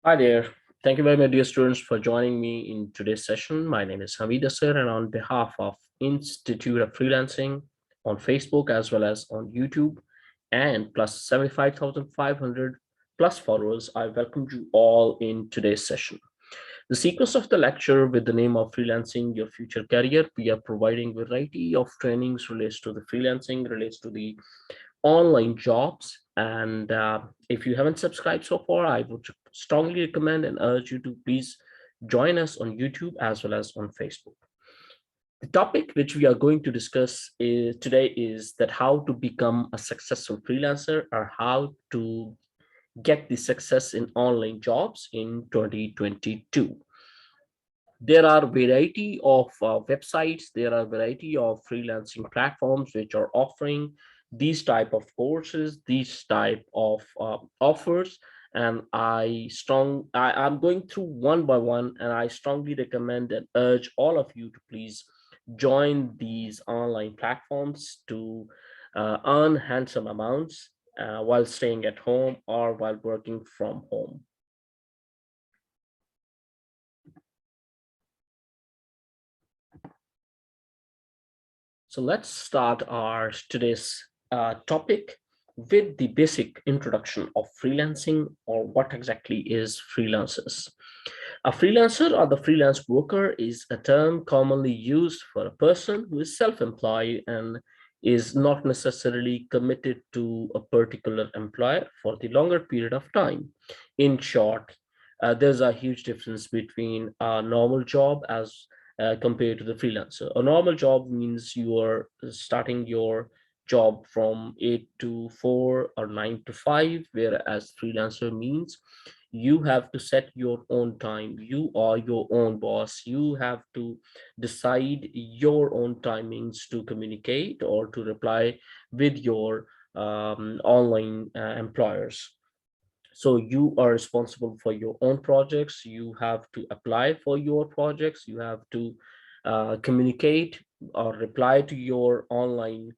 Hi there. Thank you very much, dear students, for joining me in today's session. My name is Hameed, and on behalf of Institute of Freelancing on Facebook as well as on YouTube and plus 75,500 plus followers, I welcome you all in today's session. The sequence of the lecture with the name of Freelancing Your Future Career, we are providing a variety of trainings relates to the freelancing, relates to the online jobs. And if you haven't subscribed so far, I would strongly recommend and urge you to please join us on YouTube as well as on Facebook. The topic which we are going to discuss today is that how to become a successful freelancer or how to get the success in online jobs in 2022. There are variety of websites, there are variety of freelancing platforms which are offering these type of courses, these type of offers. And I'm going through one by one, and I strongly recommend and urge all of you to please join these online platforms to earn handsome amounts while staying at home or while working from home. So let's start our today's topic with the basic introduction of freelancing, or what exactly is freelancers. A freelancer or the freelance worker is a term commonly used for a person who is self-employed and is not necessarily committed to a particular employer for the longer period of time. In short, there's a huge difference between a normal job as compared to the freelancer. A normal job means you are starting your job from 8 to 4 or 9 to 5, whereas freelancer means you have to set your own time. You are your own boss. You have to decide your own timings to communicate or to reply with your online employers. So you are responsible for your own projects. You have to apply for your projects. You have to communicate or reply to your online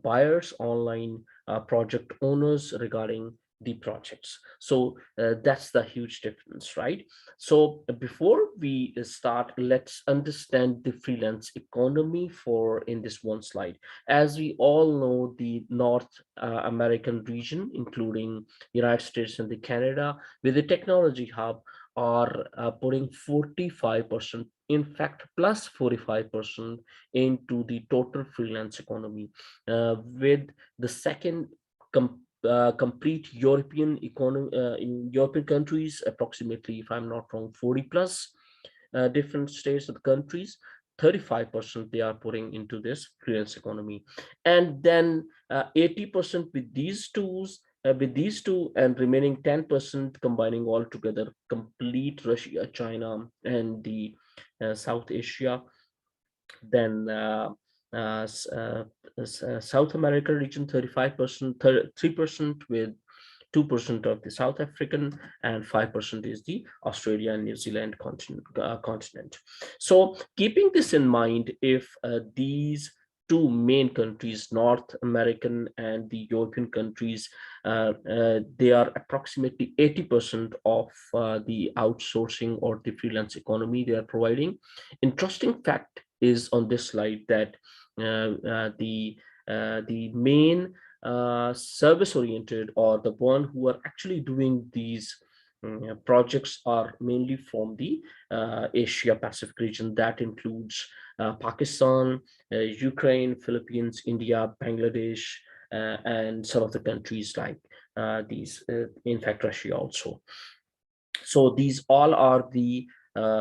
buyers, online project owners regarding the projects. So that's the huge difference, right? So before we start, let's understand the freelance economy for in this one slide. As we all know, the North American region, including United States and the Canada, with the technology hub, are putting 45%, in fact, plus 45% into the total freelance economy, with the second complete European economy in European countries, approximately, if I'm not wrong, 40 plus different states of the countries. 35% they are putting into this freelance economy, and then 80% with these tools, with these two, and remaining 10% combining all together, complete Russia, China, and the South Asia. Then South America region 35%, 3% with 2% of the South African, and 5% is the Australia and New Zealand continent. So keeping this in mind, if these two main countries, North American and the European countries, they are approximately 80% of the outsourcing or the freelance economy they are providing. Interesting fact is on this slide that the main service oriented, or the one who are actually doing these projects, are mainly from the Asia Pacific region. That includes Pakistan, Ukraine, Philippines, India, Bangladesh, and some of the countries like these, in fact, Russia also. So these all are the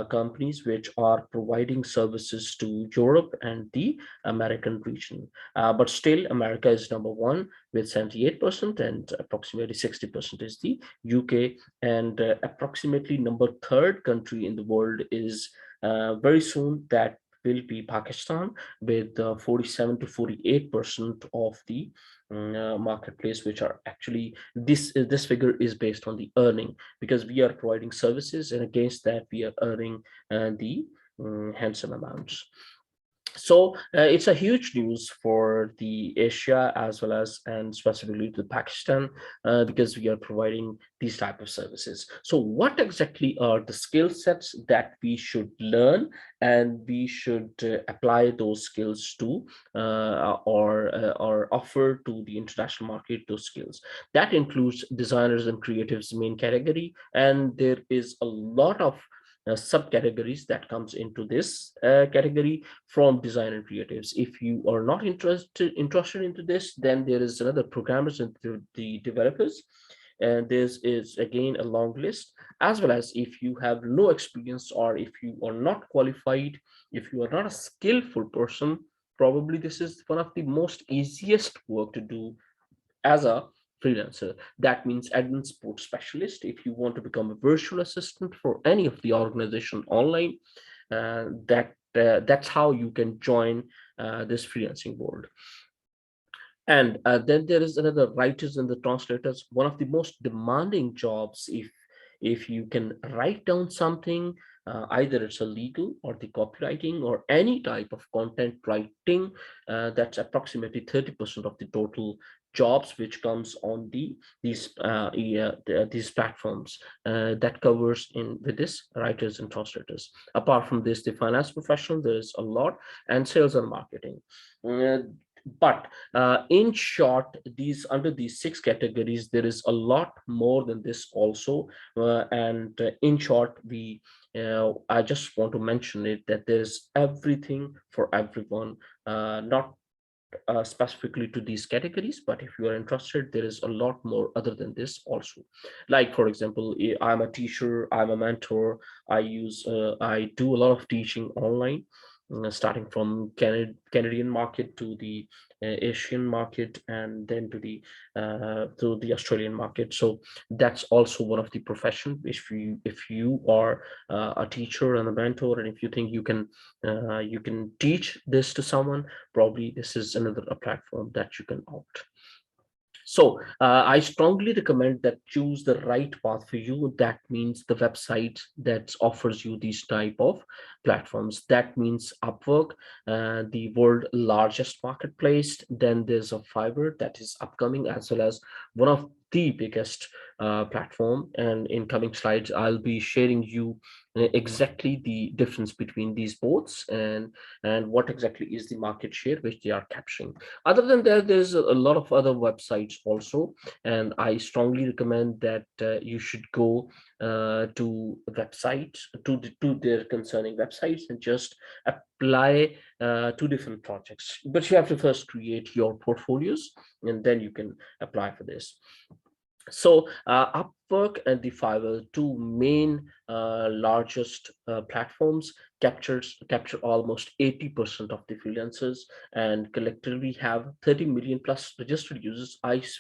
companies which are providing services to Europe and the American region. But still, America is number one with 78%, and approximately 60% is the UK. And approximately number third country in the world is very soon, that will be Pakistan, with 47 to 48% of the marketplace, which are actually, this figure is based on the earning, because we are providing services, and against that we are earning the handsome amounts. So it's a huge news for the Asia as well as and specifically to Pakistan, because we are providing these type of services. So what exactly are the skill sets that we should learn, and we should apply those skills to, or offer to the international market those skills? That includes designers and creatives main category, and there is a lot of subcategories that comes into this category from design and creatives. If you are not interested into this, then there is another programmers and the developers, and this is again a long list. As well as if you have no experience, or if you are not qualified, if you are not a skillful person, probably this is one of the most easiest work to do as a freelancer. That means admin support specialist. If you want to become a virtual assistant for any of the organization online, that's how you can join this freelancing world. And then there is another writers and the translators, one of the most demanding jobs. If you can write down something, either it's a legal or the copywriting or any type of content writing, that's approximately 30% of the total jobs which comes on these platforms, that covers in with this writers and translators. Apart from this, the finance professional, there is a lot, and sales and marketing. Uh, but in short, these under these six categories, there is a lot more than this also. And in short, we I just want to mention it that there's everything for everyone, not specifically to these categories, but if you are interested, there is a lot more other than this also. Like for example, I'm a teacher, I'm a mentor. I do a lot of teaching online, starting from Canadian market to the Asian market, and then to the Australian market. So that's also one of the profession. If you are a teacher and a mentor, and if you think you can teach this to someone, probably this is another a platform that you can opt. So I strongly recommend that choose the right path for you. That means the website that offers you these type of platforms. That means Upwork, the world largest marketplace. Then there's a Fiverr that is upcoming, as well as one of the biggest platform. And in coming slides, I'll be sharing you exactly the difference between these both, and what exactly is the market share which they are capturing. Other than that, there's a lot of other websites also, and I strongly recommend that you should go to websites, to their concerning websites, and just apply to different projects. But you have to first create your portfolios, and then you can apply for this. So Upwork and the Fiverr, two main largest platforms, capture almost 80% of the freelancers, and collectively have 30 million plus registered users.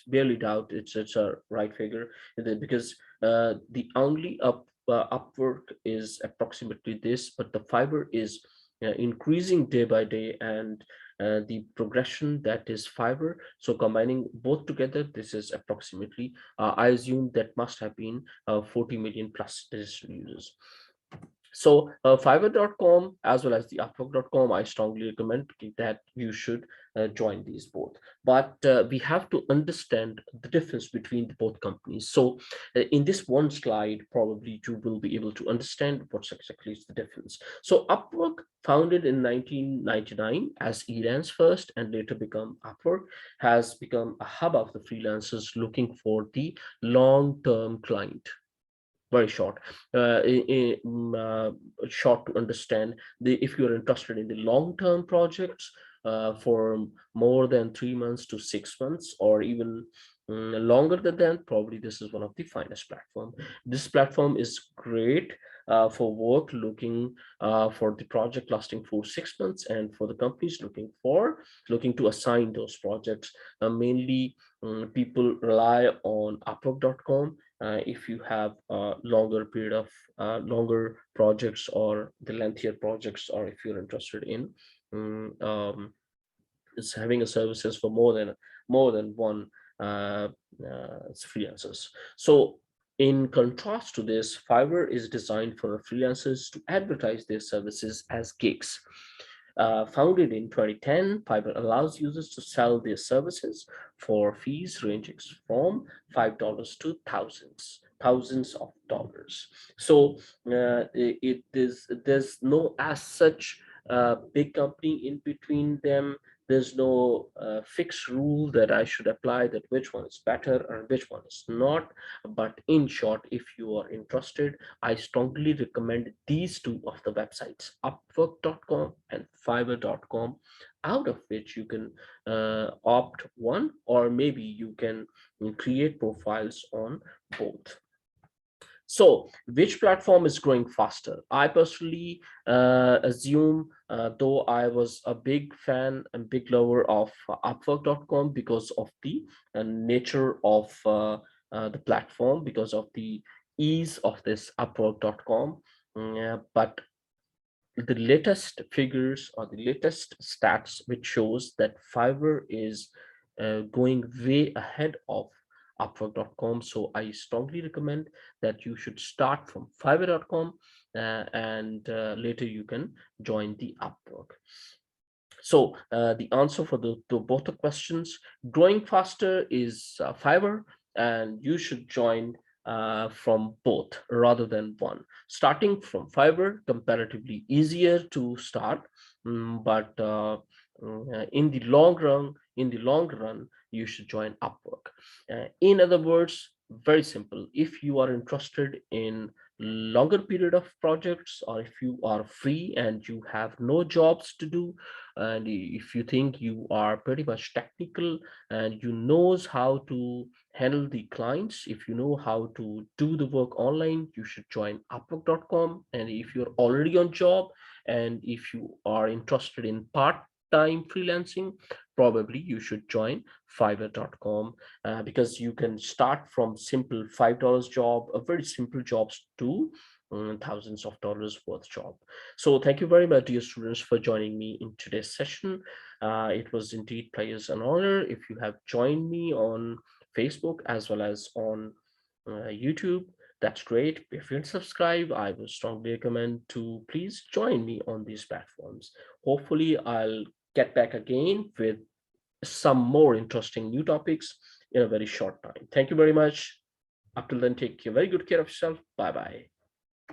Barely doubt it's a right figure, because the only Upwork is approximately this, but the Fiverr is increasing day by day, and the progression that is Fiverr. So combining both together, this is approximately, I assume that must have been 40 million plus registered users. So fiverr.com as well as the upwork.com, I strongly recommend that you should join these both. But we have to understand the difference between the both companies. So in this one slide, probably you will be able to understand what exactly is the difference. So Upwork, founded in 1999 as Iran's first and later become Upwork, has become a hub of the freelancers looking for the long-term client. Very short, short to understand. If you're interested in the long-term projects for more than 3 months to 6 months, or even longer than that, probably this is one of the finest platform. This platform is great for work looking for the project lasting for 6 months, and for the companies looking to assign those projects. Mainly people rely on upwork.com if you have a longer period of longer projects, or the lengthier projects, or if you're interested in mm, um, is having a services for more than one freelancers. So in contrast to this, Fiverr is designed for freelancers to advertise their services as gigs. Founded in 2010, Fiverr allows users to sell their services for fees ranging from $5 to thousands of dollars. So it is there's no as such big company in between them. There's no fixed rule that I should apply that which one is better or which one is not. But in short, if you are interested, I strongly recommend these two of the websites, Upwork.com and Fiverr.com, out of which you can opt one, or maybe you can create profiles on both. So, which platform is growing faster? I personally assume, though I was a big fan and big lover of Upwork.com because of the nature of the platform, because of the ease of this Upwork.com. But the latest figures or the latest stats which shows that Fiverr is going way ahead of Upwork.com. So I strongly recommend that you should start from Fiverr.com, and later you can join the Upwork. So the answer for the both the questions, growing faster is Fiverr, and you should join from both rather than one. Starting from Fiverr, comparatively easier to start, but in the long run, you should join Upwork. In other words, very simple. If you are interested in longer period of projects, or if you are free and you have no jobs to do, and if you think you are pretty much technical and you knows how to handle the clients, if you know how to do the work online, you should join upwork.com. And if you're already on job and if you are interested in part-time freelancing, probably you should join fiverr.com, because you can start from simple $5 job, a very simple jobs, to thousands of dollars worth job. So thank you very much, dear students, for joining me in today's session. It was indeed pleasure and honor. If you have joined me on Facebook as well as on YouTube, that's great. If you subscribe, I would strongly recommend to please join me on these platforms. Hopefully, I'll get back again with some more interesting new topics in a very short time. Thank you very much. Up till then, take very good care of yourself. Bye bye.